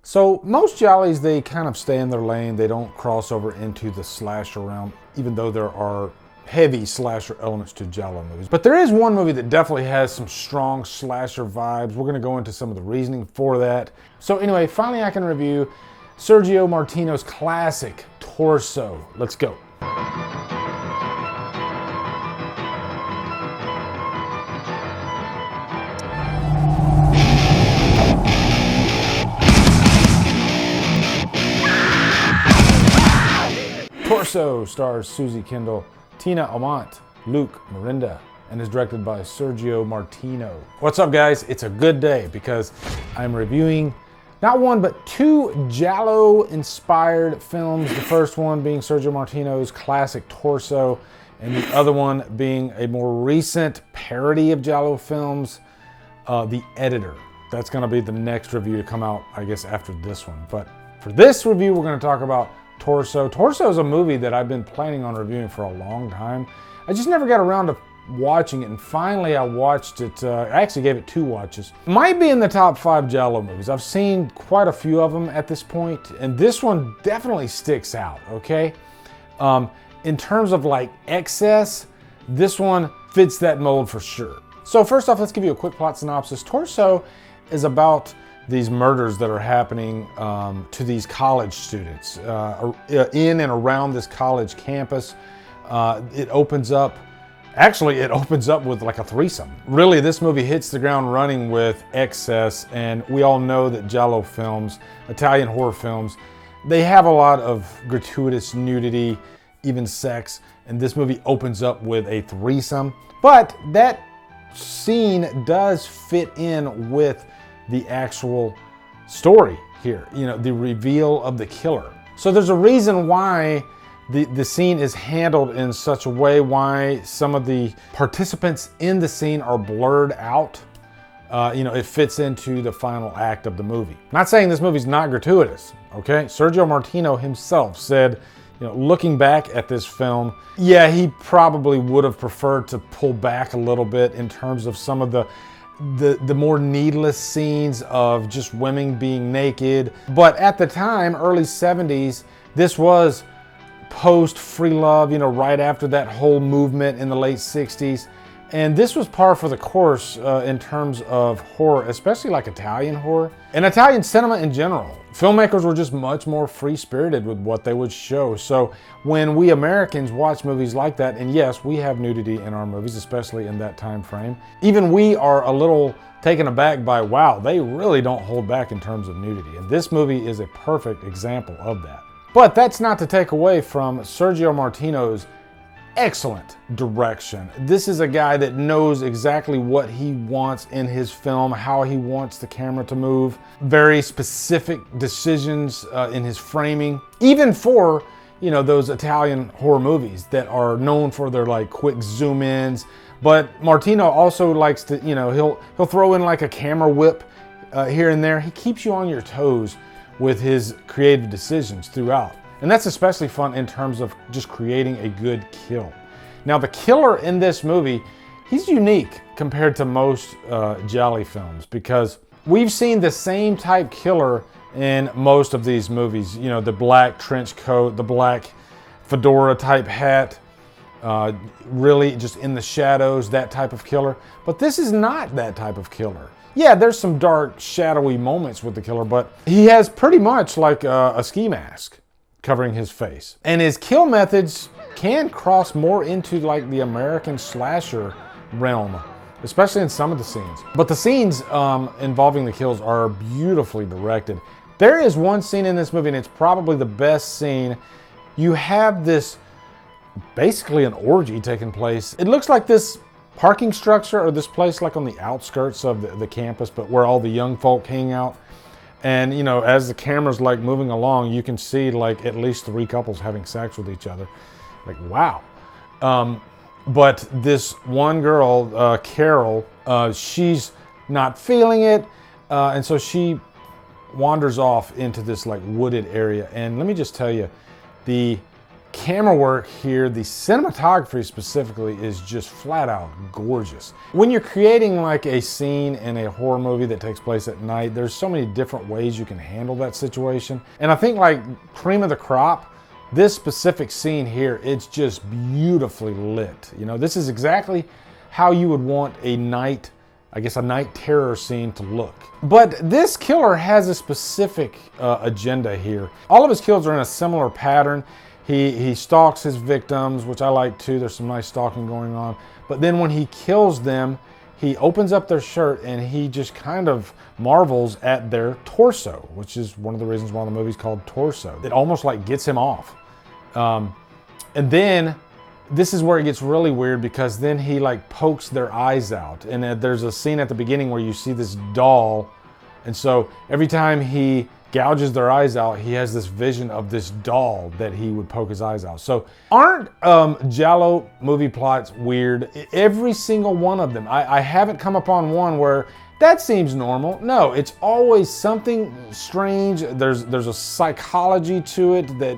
So most Giallos, they kind of stay in their lane. They don't cross over into the slasher realm, even though there are heavy slasher elements to Giallo movies. But there is one movie that definitely has some strong slasher vibes. We're gonna go into some of the reasoning for that. So anyway, finally I can review Sergio Martino's classic, Torso. Let's go. Torso stars Susie Kindle, Tina Amont, Luke Marinda, and is directed by Sergio Martino. What's up, guys? It's a good day because I'm reviewing not one but two Giallo-inspired films. The first one being Sergio Martino's classic Torso, and the other one being a more recent parody of Giallo films, The Editor. That's going to be the next review to come out, I guess, after this one. But for this review, we're going to talk about Torso. Torso is a movie that I've been planning on reviewing for a long time. I just never got around to watching it, and finally I watched it. I actually gave it 2 watches. Might be in the top 5 Giallo movies. I've seen quite a few of them at this point, and this one definitely sticks out, okay? In terms of like excess, this one fits that mold for sure. So first off, let's give you a quick plot synopsis. Torso is about these murders that are happening to these college students in and around this college campus. It opens up with like a threesome. Really, this movie hits the ground running with excess, and we all know that Giallo films, Italian horror films, they have a lot of gratuitous nudity, even sex, and this movie opens up with a threesome. But that scene does fit in with the actual story here, you know, the reveal of the killer. So there's a reason why the scene is handled in such a way, why some of the participants in the scene are blurred out. You know, it fits into the final act of the movie. Not saying this movie's not gratuitous, okay? Sergio Martino himself said, you know, looking back at this film, yeah, he probably would have preferred to pull back a little bit in terms of some of the more needless scenes of just women being naked. But at the time, early 70s, this was post Free Love, you know, right after that whole movement in the late 60s. And this was par for the course in terms of horror, especially like Italian horror and Italian cinema in general. Filmmakers were just much more free-spirited with what they would show. So when we Americans watch movies like that, and yes, we have nudity in our movies, especially in that time frame, even we are a little taken aback by, wow, they really don't hold back in terms of nudity. And this movie is a perfect example of that. But that's not to take away from Sergio Martino's excellent direction. This is a guy that knows exactly what he wants in his film, how he wants the camera to move. Very specific decisions in his framing, even for, you know, those Italian horror movies that are known for their like quick zoom ins. But Martino also likes to, you know, he'll throw in like a camera whip here and there. He keeps you on your toes with his creative decisions throughout. And that's especially fun in terms of just creating a good kill. Now, the killer in this movie, he's unique compared to most Giallo films because we've seen the same type killer in most of these movies. You know, the black trench coat, the black fedora type hat, really just in the shadows, that type of killer. But this is not that type of killer. Yeah, there's some dark, shadowy moments with the killer, but he has pretty much like a ski mask covering his face. And his kill methods can cross more into like the American slasher realm, especially in some of the scenes. But the scenes involving the kills are beautifully directed. There is one scene in this movie, and it's probably the best scene. You have this, basically an orgy taking place. It looks like this parking structure or this place like on the outskirts of the campus, but where all the young folk hang out. And, you know, as the camera's like moving along, you can see like at least 3 couples having sex with each other. Like, wow. But this one girl, Carol, she's not feeling it. And so she wanders off into this like wooded area. And let me just tell you, the camera work here, the cinematography specifically, is just flat out gorgeous. When you're creating like a scene in a horror movie that takes place at night, there's so many different ways you can handle that situation. And I think like cream of the crop, this specific scene here, it's just beautifully lit. You know, this is exactly how you would want a night, I guess a night terror scene to look. But this killer has a specific agenda here. All of his kills are in a similar pattern. He stalks his victims, which I like too. There's some nice stalking going on. But then when he kills them, he opens up their shirt and he just kind of marvels at their torso, which is one of the reasons why the movie's called Torso. It almost like gets him off. And then this is where it gets really weird, because then he like pokes their eyes out. And there's a scene at the beginning where you see this doll. And so every time he gouges their eyes out, he has this vision of this doll that he would poke his eyes out. So aren't Giallo movie plots weird? Every single one of them. I haven't come upon one where that seems normal. No, it's always something strange. There's a psychology to it that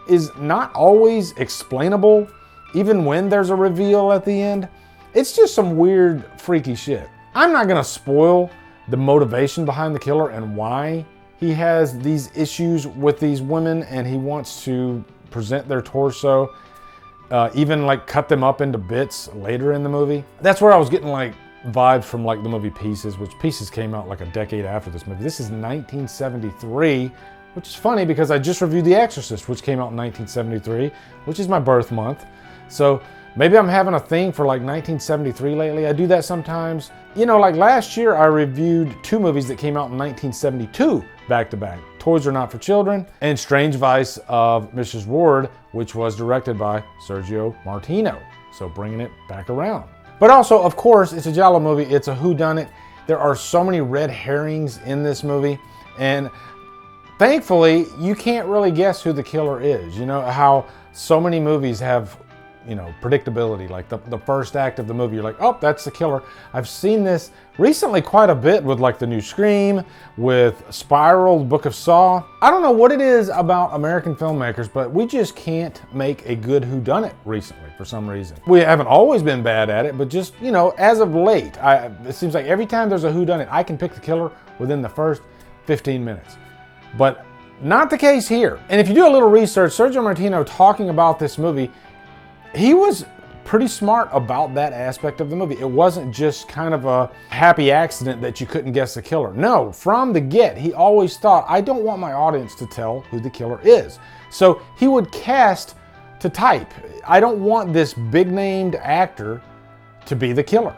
is not always explainable, even when there's a reveal at the end. It's just some weird, freaky shit. I'm not gonna spoil the motivation behind the killer and why he has these issues with these women and he wants to present their torso, even like cut them up into bits later in the movie. That's where I was getting like vibes from like the movie Pieces, which Pieces came out like a decade after this movie. This is 1973, which is funny because I just reviewed The Exorcist, which came out in 1973, which is my birth month. So maybe I'm having a thing for like 1973 lately. I do that sometimes. You know, like last year I reviewed two movies that came out in 1972 back to back. Toys Are Not for Children and Strange Vice of Mrs. Ward, which was directed by Sergio Martino. So bringing it back around. But also, of course, it's a Giallo movie. It's a whodunit. There are so many red herrings in this movie. And thankfully, you can't really guess who the killer is. You know how so many movies have, you know, predictability. Like the first act of the movie, you're like, oh, that's the killer. I've seen this recently quite a bit with like the new Scream, with Spiral, Book of Saw. I don't know what it is about American filmmakers, but we just can't make a good whodunit recently for some reason. We haven't always been bad at it, but just, you know, as of late, it seems like every time there's a whodunit, I can pick the killer within the first 15 minutes. But not the case here. And if you do a little research, Sergio Martino talking about this movie, he was pretty smart about that aspect of the movie. It wasn't just kind of a happy accident that you couldn't guess the killer. No, from the get, he always thought, I don't want my audience to tell who the killer is. So he would cast to type. I don't want this big-named actor to be the killer.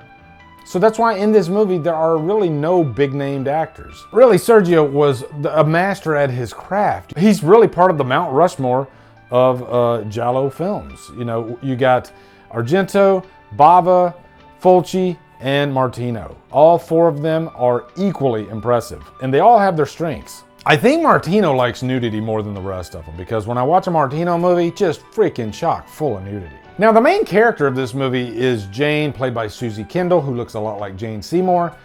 So that's why in this movie, there are really no big-named actors. Really, Sergio was a master at his craft. He's really part of the Mount Rushmore of Giallo films. You know, you got Argento, Bava, Fulci, and Martino. All four of them are equally impressive, and they all have their strengths. I think Martino likes nudity more than the rest of them, because when I watch a Martino movie, just freaking chock full of nudity. Now, the main character of this movie is Jane, played by Susie Kindle, who looks a lot like Jane Seymour.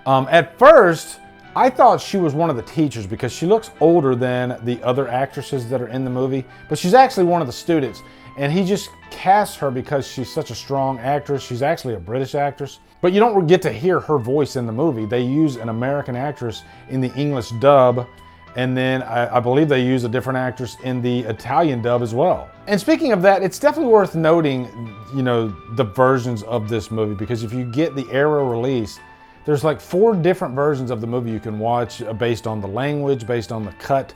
At first, I thought she was one of the teachers because she looks older than the other actresses that are in the movie, but she's actually one of the students, and he just casts her because she's such a strong actress. She's actually a British actress, but you don't get to hear her voice in the movie. They use an American actress in the English dub, and then I believe they use a different actress in the Italian dub as well. And speaking of that, it's definitely worth noting, you know, the versions of this movie, because if you get the era release, there's like 4 different versions of the movie you can watch based on the language, based on the cut.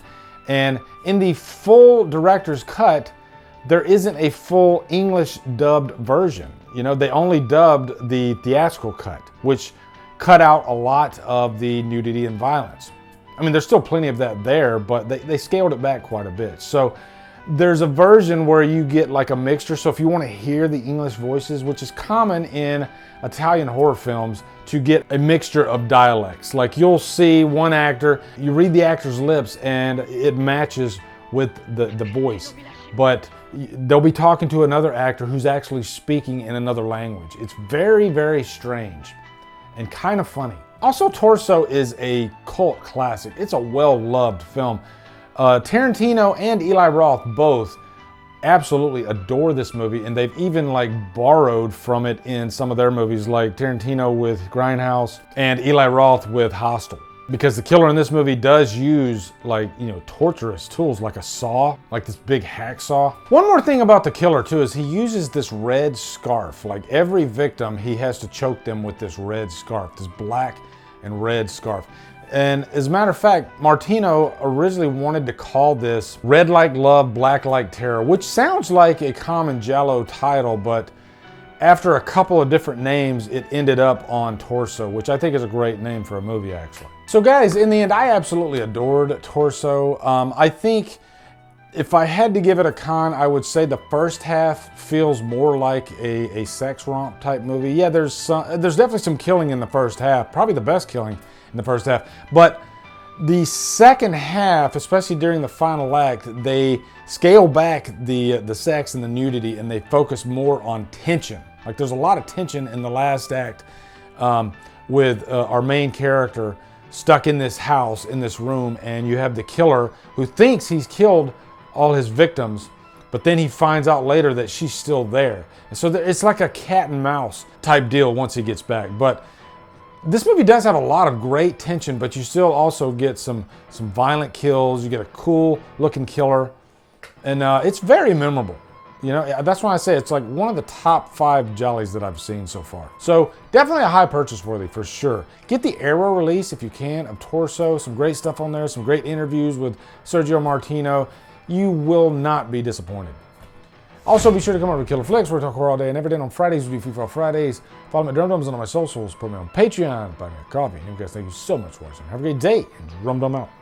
And in the full director's cut, there isn't a full English dubbed version. You know, they only dubbed the theatrical cut, which cut out a lot of the nudity and violence. I mean, there's still plenty of that there, but they scaled it back quite a bit. So there's a version where you get like a mixture. So if you want to hear the English voices, which is common in Italian horror films, to get a mixture of dialects. Like you'll see one actor, you read the actor's lips and it matches with the voice, but they'll be talking to another actor who's actually speaking in another language. It's very, very strange and kind of funny. Also, Torso is a cult classic. It's a well-loved film. Tarantino and Eli Roth both absolutely adore this movie, and they've even like borrowed from it in some of their movies, like Tarantino with Grindhouse and Eli Roth with Hostel. Because the killer in this movie does use, like, you know, torturous tools like a saw, like this big hacksaw. One more thing about the killer too is he uses this red scarf. Like every victim, he has to choke them with this red scarf, this black and red scarf. And as a matter of fact, Martino originally wanted to call this Red Like Love, Black Like Terror, which sounds like a common Giallo title, but after a couple of different names, it ended up on Torso, which I think is a great name for a movie, actually. So guys, in the end, I absolutely adored Torso. I think if I had to give it a con, I would say the first half feels more like a sex romp type movie. Yeah, there's definitely some killing in the first half, probably the best killing in the first half. But the second half, especially during the final act, they scale back the sex and the nudity, and they focus more on tension. Like there's a lot of tension in the last act with our main character stuck in this house, in this room, and you have the killer who thinks he's killed all his victims, but then he finds out later that she's still there. And so it's like a cat and mouse type deal once he gets back. But this movie does have a lot of great tension, but you still also get some violent kills. You get a cool looking killer, and it's very memorable. You know, that's why I say it's like one of the top 5 jollies that I've seen so far. So definitely a high purchase worthy for sure. Get the Arrow release if you can of Torso. Some great stuff on there, some great interviews with Sergio Martino. You will not be disappointed. Also, be sure to come over to Killer Flicks, where we talk horror all day and every day. On Fridays, we do Free For All Fridays. Follow me at Drumdums and on my socials. Put me on Patreon, buy me a coffee. And you guys, thank you so much for watching. Have a great day, and Drumdum out.